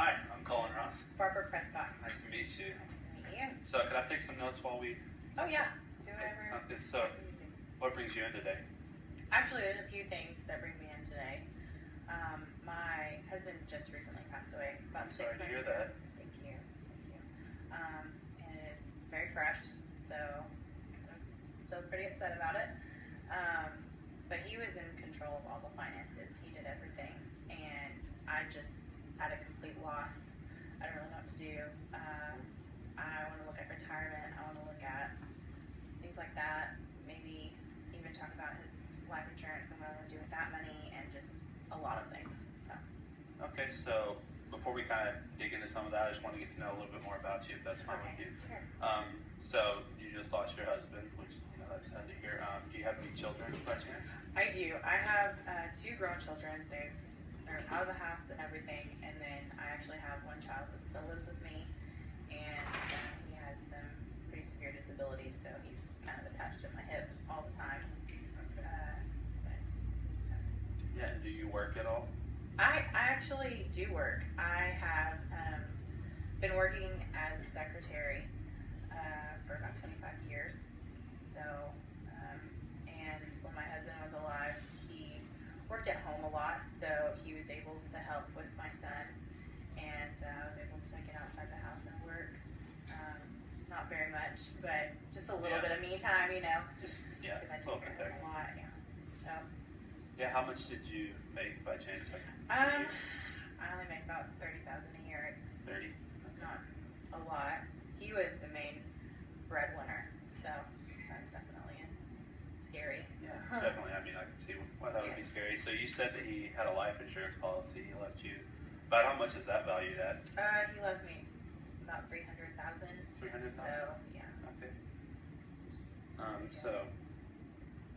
Hi, I'm Cullen Ross. Barbara Prescott. Nice to meet you. Nice to meet you. So, could I take some notes while we... Oh yeah, do whatever. Sounds good. So, what brings you in today? Actually, there's a few things that bring me in today. My husband just recently passed away about 6 months ago. Sorry to hear that. Thank you. And it's very fresh, so I'm still pretty upset about it. But he was in control of all the finances. He did everything, and I just at a complete loss. I don't really know what to do. I want to look at retirement. I want to look at things like that. Maybe even talk about his life insurance and what I want to do with that money, and just a lot of things. So. Okay, so before we kind of dig into some of that, I just want to get to know a little bit more about you, if that's fine with you. Sure. So you just lost your husband, which that's sad to hear. Do you have any children by chance? I do. I have 2 grown children. They're out of the house and everything, and then I actually have one child that still lives with me, and he has some pretty severe disabilities, so he's kind of attached to my hip all the time. Yeah, and do you work at all? I actually do work. I have been working as a secretary for about 25 years. So, and when my husband was alive, he worked at home a lot, so he was able to help with my son, and I was able to get outside the house and work. Not very much, but just a little bit of me time, Just, because I take care of him a lot, So. Yeah, how much did you make by chance? I only make about $30,000 a year. It's 30. It's not a lot. He was the main breadwinner, so that's definitely scary. Yeah, definitely. I mean, I can see why that would be scary. So you said that he had a life insurance policy. He left you. About how much is that valued at? He left me about $300,000. 300,000. So yeah. Okay. So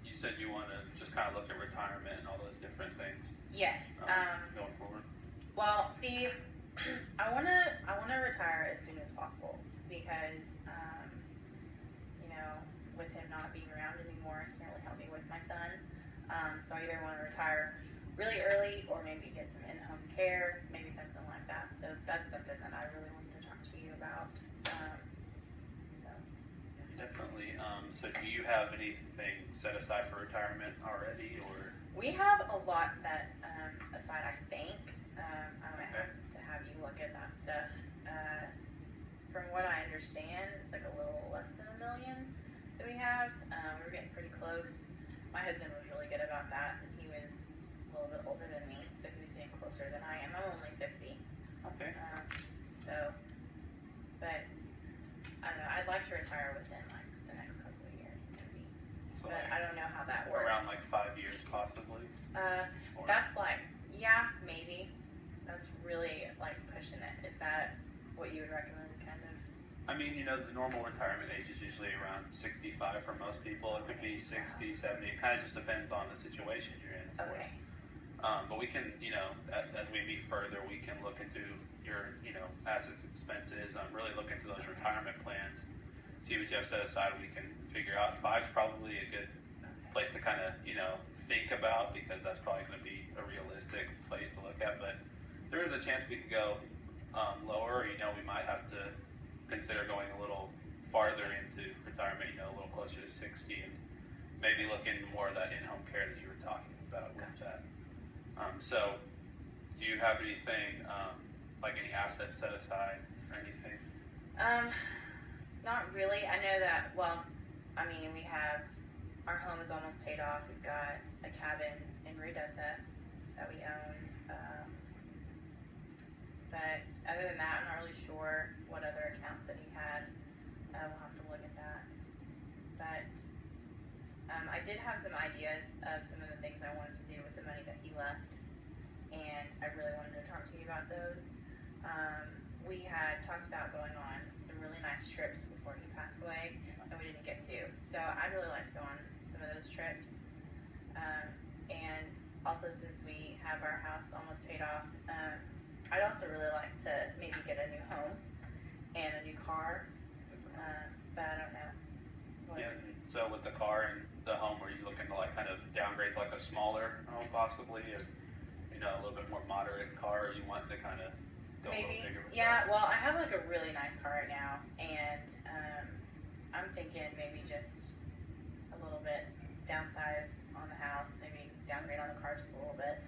you said you want to just kind of look at retirement and all those different things. Yes. Going forward. Well, see, I wanna retire as soon as possible because with him not being around anymore, he can't really help me with my son. So I either want to retire really early or maybe get some in-home care, maybe something like that. So that's something that I really wanted to talk to you about. Definitely. So do you have anything set aside for retirement already, or? We have a lot set aside, I think. I might have to have you look at that stuff. From what I understand, it's like a little less than $1 million that we have. We're getting pretty close. My husband was really good about that. He was a little bit older than me, so he was getting closer than I am. I'm only 50. Okay. But I don't know. I'd like to retire within like the next couple of years, maybe. So but like I don't know how that works. Around like 5 years, possibly. That's like, yeah, maybe. That's really like pushing it. Is that what you would recommend, kind of? I mean, the normal retirement age is usually around 65 for most people. It could be 60, 70. It kind of just depends on the situation you're in, of course. But we can, as we meet further, we can look into your, assets, expenses, really look into those retirement plans, see what you have set aside. We can figure out 5's probably a good place to kind of, think about, because that's probably going to be a realistic place to look at. But there is a chance we could go lower. We might have to consider going a little farther into retirement, a little closer to 60, and maybe look into more of that in-home care that you were talking about with that. So do you have anything, like any assets set aside or anything? Not really. I know that, we have, our home is almost paid off. We've got a cabin in Rudessa that we own. But other than that, I'm not really sure what other accounts that he had. We'll have to look at that. But I did have some ideas of some of the things I wanted to do with the money that he left, and I really wanted to talk to you about those. We had talked about going on some really nice trips before he passed away, and we didn't get to. So I'd really like to go on some of those trips. And also, since we have our house almost paid off, I'd also really like to maybe get a new home and a new car, but I don't know. Yeah, so with the car and the home, were you looking to like kind of downgrade to like a smaller home possibly, or a little bit more moderate car, or you want to kind of go a little Yeah, well, I have like a really nice car right now, and I'm thinking maybe just a little bit downsize on the house, maybe downgrade on the car just a little bit.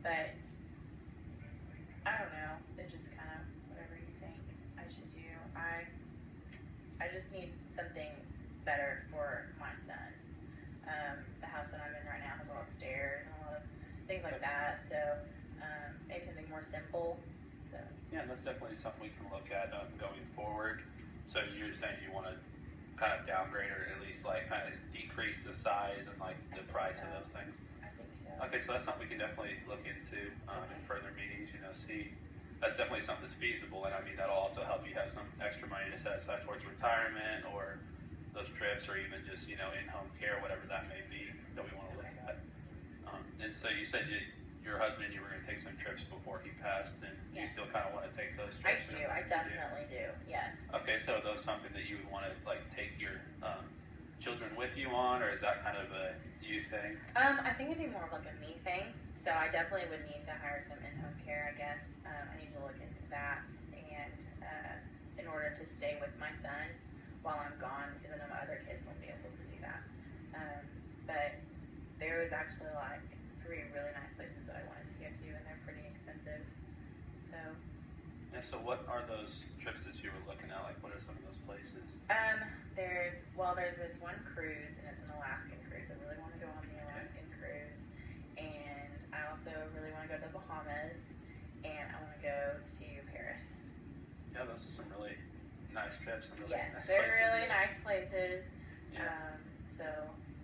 But I don't know. It's just kind of whatever you think I should do. I just need something better for my son. The house that I'm in right now has a lot of stairs and a lot of things like that. So maybe something more simple. So Yeah, that's definitely something we can look at going forward. So you're saying you want to kind of downgrade or at least like kind of decrease the size and like the price of those things. I think so. Okay, so that's something we can definitely look into in further meetings. See, that's definitely something that's feasible, and I mean that'll also help you have some extra money to set aside towards retirement or those trips, or even just in-home care, whatever that may be that we want to look at. And so you said your husband and you were going to take some trips before he passed, and you still kind of want to take those I trips. do. I definitely do. Yes. Okay, so those something that you would want to like take your children with you on, or is that kind of a you thing? I think it'd be more of like a me thing. So I definitely would need to hire some in-home care, I guess. I need to look into that, and in order to stay with my son while I'm gone, because I know my other kids won't be able to do that. But there was actually like 3 really nice places that I wanted to go to, and they're pretty expensive. So. Yeah. So what are those trips that you were looking at? Like, what are some of those places? There's this one cruise, and it's an Alaskan cruise. I really want to go on the Alaskan cruise, and I also really want to go to the Bahamas, and I want to go to Paris. Yeah, those are some really nice trips and really Yes, nice they're places. really nice places. Yeah. So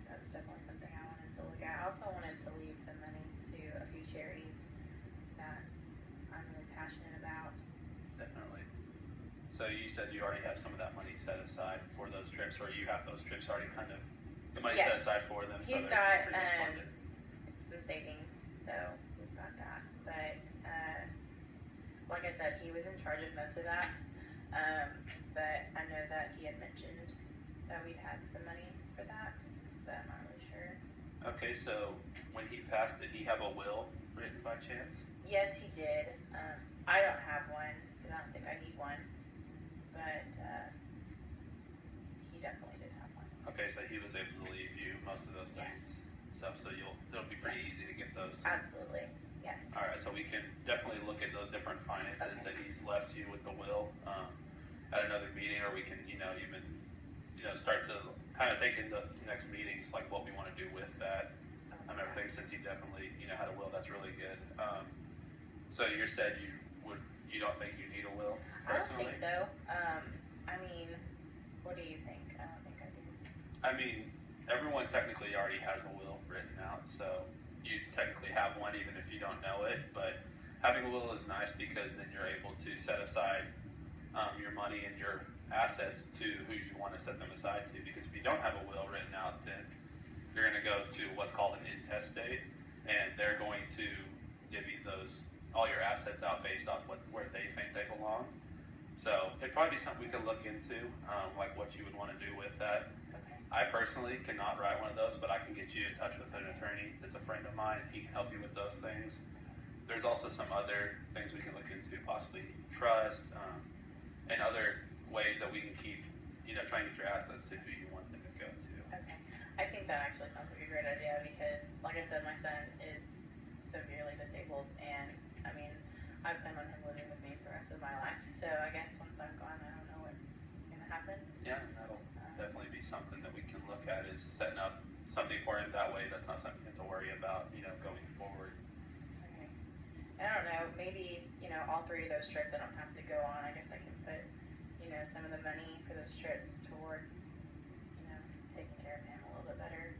that's definitely something I wanted to look at. I also wanted to leave some money to a few charities that I'm really passionate about. Definitely. So you said you already have some of that money set aside for those trips, or you have those trips already kind of the money set Yes. aside for them. So He's they're got pretty much funded. some savings, so we've got that. But like I said, he was in charge of most of that. But I know that he had mentioned that we'd had some money for that, but I'm not really sure. Okay, so when he passed, did he have a will written by chance? Yes, he did. I don't have one because I don't think I need one, but he definitely did have one. Okay, so he was able to leave you most of those things, stuff. So it'll be pretty easy to get those. Absolutely, yes. All right, so we can definitely look at those different finances that he's left you with the will at another meeting, or we can, even, start to kind of think in those next meetings, like what we want to do with that. Everything, since he definitely, had a will, that's really good. So you said you don't think you need a will personally? I don't think so. I mean, what do you think? I don't think I do. I mean, everyone technically already has a will written out, so you technically have one even if you don't know it, but having a will is nice because then you're able to set aside your money and your assets to who you want to set them aside to, because if you don't have a will written out, then you're going to go to what's called an intestate, and they're going to divvy all your assets out based off where they think they belong. So it'd probably be something we could look into, like what you would want to do with that. Okay. I personally cannot write one of those, but I can get you in touch with an attorney that's a friend of mine. He can help you with those things. There's also some other things we can look into, possibly trust, and other ways that we can keep, trying to get your assets to who you want them to go to. Okay. I think that actually sounds like a great idea because, like I said, my son is severely disabled, and I mean, I plan on him living with me for the rest of my life. So I guess once I'm gone, I don't know what's going to happen. Yeah, that'll definitely be something that we can look at, is setting up something for him that way. That's not something you have to worry about, going forward. Okay. I don't know, maybe, all 3 of those trips I don't have to go on. I guess I can put, some of the money for those trips towards, taking care of him a little bit better.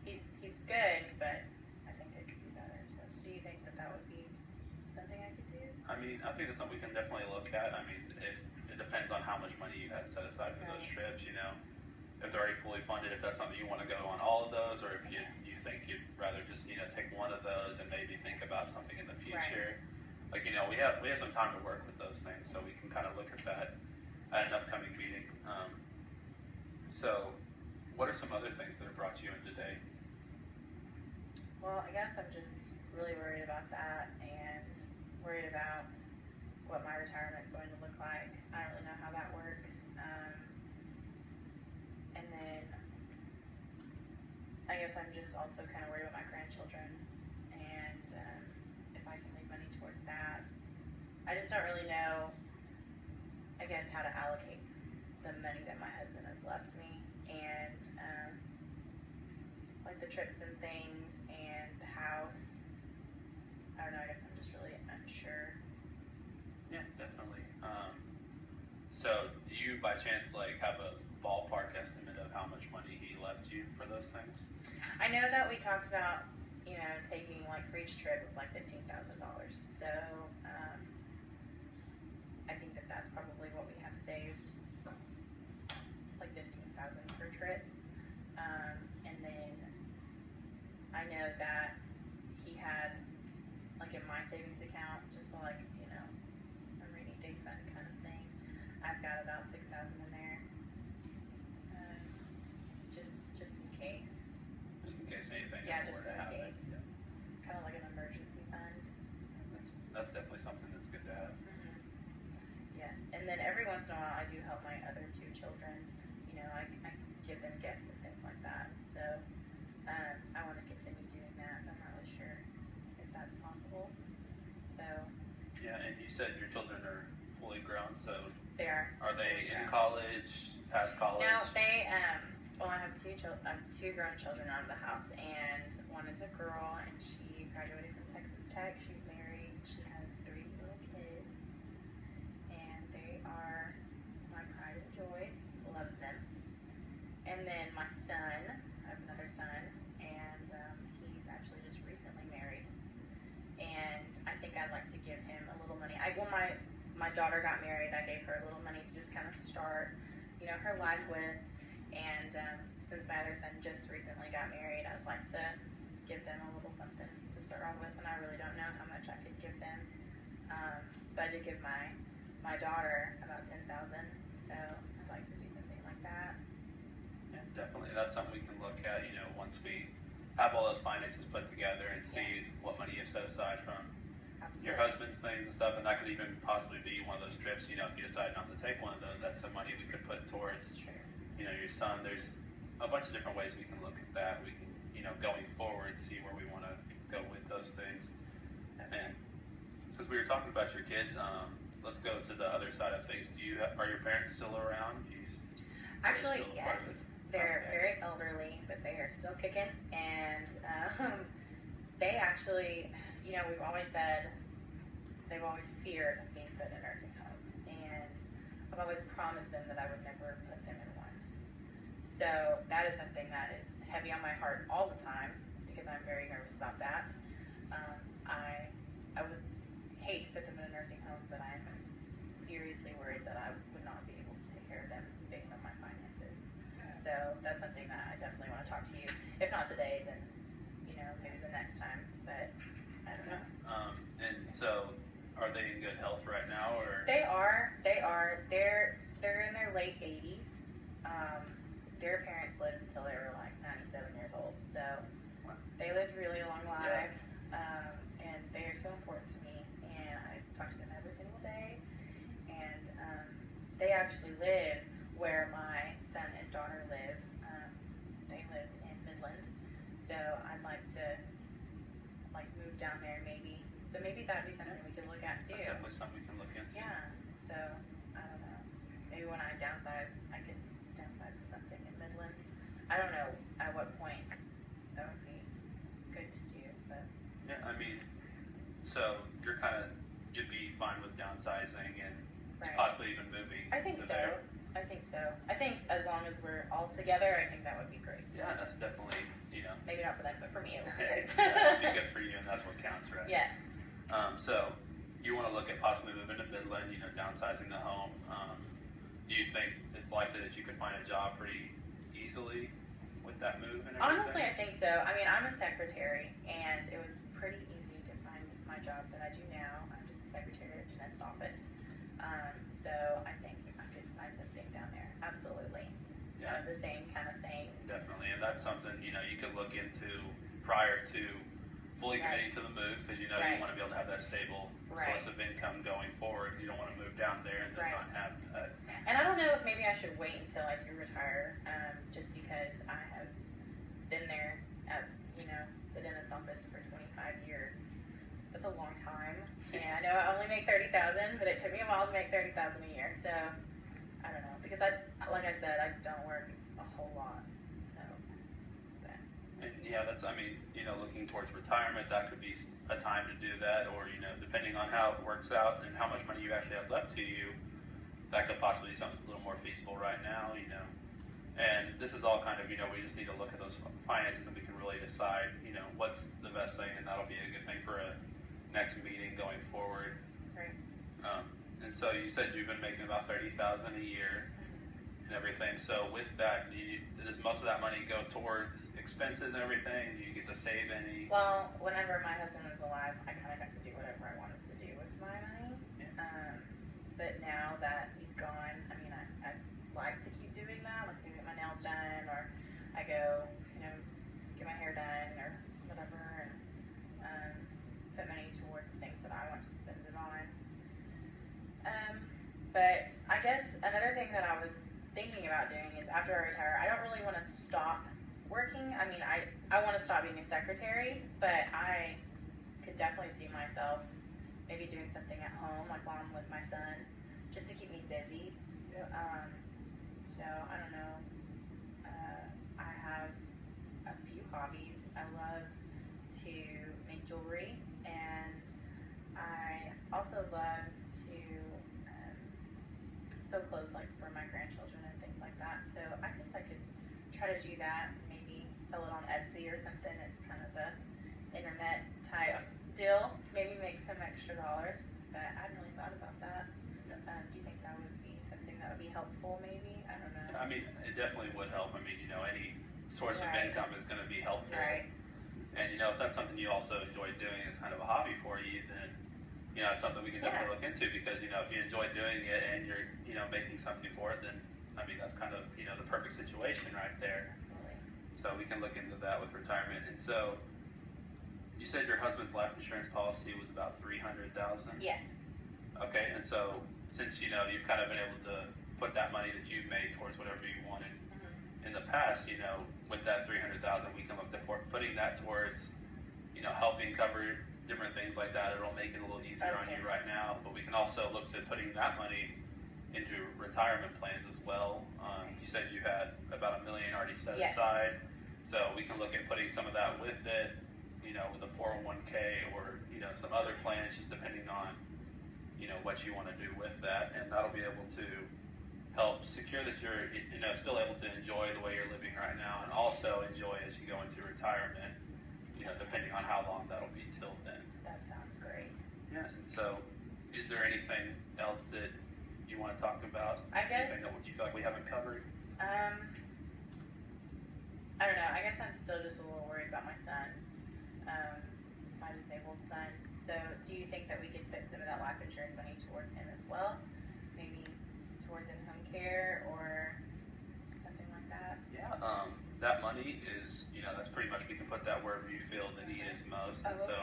He's good, but I think it could be better. So do you think that would be something I could do? I mean, I think it's something we can definitely look at. I mean, if it depends on how much money you had set aside for those trips, if they're already fully funded, if that's something you want to go on all of those, or if you think you'd rather just, take one of those and maybe think about something in the future. Right. Like, we have some time to work with those things, so we can kind of look at that at an upcoming meeting. So what are some other things that have brought you in today? Well, I guess I'm just really worried about that, and worried about retirement's going to look like. I don't really know how that works. And then I guess I'm just also kind of worried about my grandchildren and if I can leave money towards that. I just don't really know, I guess, how to allocate the money that my husband has left me, and like the trips and things and the house. I don't know, I guess I'm just really unsure. Yeah, definitely. So do you by chance like have a ballpark estimate of how much money he left you for those things? I know that we talked about, taking like for each trip was like $15,000. So I think that that's probably what we have saved, like $15,000 per trip. And then I know that he had like in my savings account, just for like, a rainy day fund kind of thing. I've got about $6,000 in there, just in case. Just in case anything Yeah, were just to in happen. case. Yeah. Kind of like an emergency fund. That's definitely something that's good to have. Mm-hmm. Yes, and then every once in a while I do help my other two children. I give them gifts and things like that. So I want to continue doing that. I'm not really sure if that's possible. So Yeah, and you said your children are fully grown, so they are. Are they in grown. college, past college? No, they well, I have two grown children out of the house, and one is a girl, and she graduated from Texas Tech. She's married. She has 3 little kids, and they are my pride and joys. Love them. And then my son, I have another son, and he's actually just recently married. And I think I'd like to give him a little money. When my daughter got married, I gave her a little money to just kind of start, her life with. And since my other son just recently got married, I'd like to give them a little something to start off with. And I really don't know how much I could give them. But I did give my daughter about $10,000. So I'd like to do something like that. Yeah, definitely. That's something we can look at, once we have all those finances put together and see Yes. what money you set aside from Absolutely. your husband's things and stuff. And that could even possibly be one of those trips, if you decide not to take one of those, that's some money we could put towards, True. your son. There's a bunch of different ways we can look at that. We can, going forward, see where we want to go with those things. And since we were talking about your kids, let's go to the other side of things. Are your parents still around? Actually, yes. They're very elderly, but they are still kicking. And they actually, we've always said they've always feared being put in a nursing home. And I've always promised them that I would never put them in one. So that is something that is heavy on my heart all the time because I'm very nervous about that. I would hate to put them in a nursing home, but I'm seriously worried that I would not be able to take care of them based on my finances. So that's something that I definitely want to talk to you. If not today, then maybe the next time. But I don't know. And so, are they in good health right now, or? They are. They're in their late 80s. Their parents lived until they were like 97 years old. So they lived really long lives. And they are so important to me. And I talk to them every single day. And they actually live where my son and daughter live. They live in Midland. So I'd like to move down there maybe. So maybe that'd be something we could look at too. That's definitely something we can look into. Yeah. So I don't know. Maybe when I downsize, I could downsize to something in Midland. I don't know at what point that would be good to do, but Yeah, so you'd be fine with downsizing and right. possibly even moving. I think to so. there. I think as long as we're all together, I think that would be great. Yeah, that's definitely, Maybe not for them, but for me, it would be great. yeah, it'd be good for you, and that's what counts, right? Yeah. So you want to look at possibly moving to Midland, downsizing the home. Do you think it's likely that you could find a job pretty easily with that move and everything? Honestly, I think so. I'm a secretary, and it was pretty easy to find my job that I do now. I'm just a secretary at Jeanette's office. So I think I could find something down there. Absolutely. Yeah. The same kind of thing. Definitely, and that's something you could look into prior to fully committing to the move, because you want to be able to have that stable source of income going forward. You don't want to move down there and then not have that. And I don't know if maybe I should wait until I do retire, just because I have been there at, the dentist office for 25 years. That's a long time. And I know I only make $30,000, but it took me a while to make $30,000 a year. So I don't know, because like I said, I don't work a whole lot. So, but. And yeah, looking towards retirement, that could be a time to do that, or depending on how it works out and how much money you actually have left to you, that could possibly be something a little more feasible right now. And this is all kind of, we just need to look at those finances and we can really decide, what's the best thing, and that'll be a good thing for a next meeting going forward. Right. And so you said you've been making about $30,000 a year and everything. So with that, does most of that money go towards expenses and everything? Do you get to save any? Well, whenever my husband was alive, I kind of got to do whatever I wanted to do with my money. Yeah. But now that he's gone, I like to keep doing that. Like, I get my nails done, or I go, get my hair done, or whatever, and put money towards things that I want to spend it on. But I guess another thing that I was thinking about doing is, after I retire, I don't really want to stop working. I want to stop being a secretary, but I could definitely see myself maybe doing something at home, like while I'm with my son, just to keep me busy. So I don't know. I have a few hobbies. I love to make jewelry, and I also love to sew clothes, like for my grandchildren and things like that. So I guess I could try to do that, maybe sell it on Etsy or something. It's kind of a internet type deal. Maybe make some extra dollars, but I hadn't really thought about that. Do you think that would be something that would be helpful, maybe? I don't know. It definitely would help. Any source of income is going to be helpful. Right. And, if that's something you also enjoy doing as kind of a hobby for you, then, it's something we can definitely look into, because, if you enjoy doing it and you're, making something for it, then, that's kind of, the perfect situation right there. Absolutely. So we can look into that with retirement. And so you said your husband's life insurance policy was about $300,000? Yes. Okay, and so since, you've kind of been able to put that money that you've made towards whatever you wanted in the past, with that $300,000, we can look to putting that towards, helping cover different things like that. It'll make it a little easier on you right now, but we can also look to putting that money into retirement plans as well. You said you had about $1 million already set aside, so we can look at putting some of that with it, with a 401k or, some other plans, just depending on, what you want to do with that, and that'll be able to help secure that you're, still able to enjoy the way you're living right now, and also enjoy as you go into retirement, depending on how long that'll be till then. That sounds great. Yeah, and so is there anything else that you want to talk about? I guess. Anything that you feel like we haven't covered? I don't know. I guess I'm still just a little worried about my son, my disabled son. So do you think that we could put some of that life insurance money towards him as well? Maybe towards in-home care or something like that? Yeah, that money is, that's pretty much, we can put that wherever you feel the need is most. And so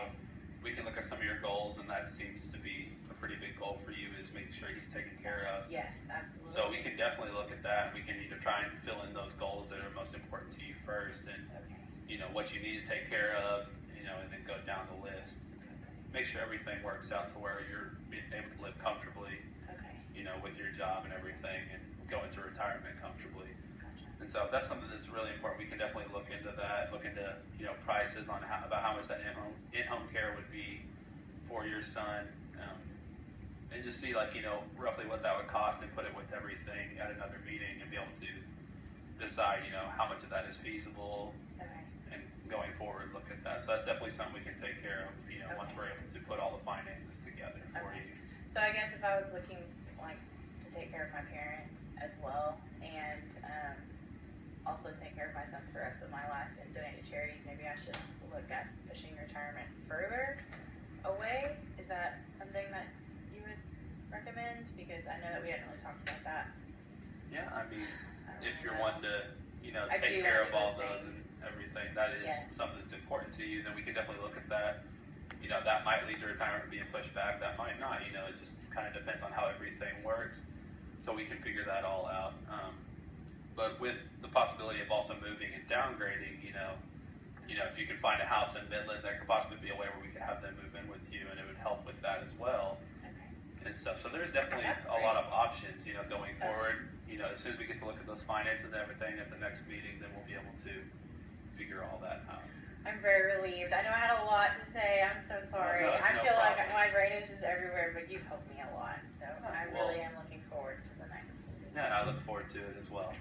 we can look at some of your goals, and that seems to be a pretty big goal for you, is making sure he's taken care of. Yes, absolutely. So we can definitely look at that. We can either try and fill in those goals that are most important to you first, and what you need to take care of, and then go down the list. Make sure everything works out to where you're able to live comfortably, with your job and everything, and go into retirement comfortably. Gotcha. And so if that's something that's really important, we can definitely look into that, look into, prices on about how much that in-home care would be for your son, and just see, roughly what that would cost, and put it with everything at another meeting, and be able to decide, how much of that is feasible, and going forward, look at that. So that's definitely something we can take care of, once we're able to put all the finances together for you. So I guess if I was looking to take care of my parents as well, and also take care of my son for the rest of my life and donate to charities, maybe I should look at pushing retirement further away. Is that something that you would recommend? Because I know that we hadn't really talked about that. Yeah, if you're wanting to, I take do care want of all those those things. and everything, that is something that's important to you, then we can definitely look at that. that might lead to retirement being pushed back. That might not. It just kind of depends on how everything works. So we can figure that all out. But with the possibility of also moving and downgrading, if you can find a house in Midland, there could possibly be a way where we could have them move in with you, and it would help with that as well. Okay. And stuff. So there's definitely That's a great. lot of options, going forward. As soon as we get to look at those finances and everything at the next meeting, then we'll be able to figure all that out. I'm very relieved. I know I had a lot to say. I'm so sorry. No, it's I no feel like problem. my brain is just everywhere, but you've helped me a lot. So I Well- really am looking forward to the next meeting. Yeah, and I look forward to it as well.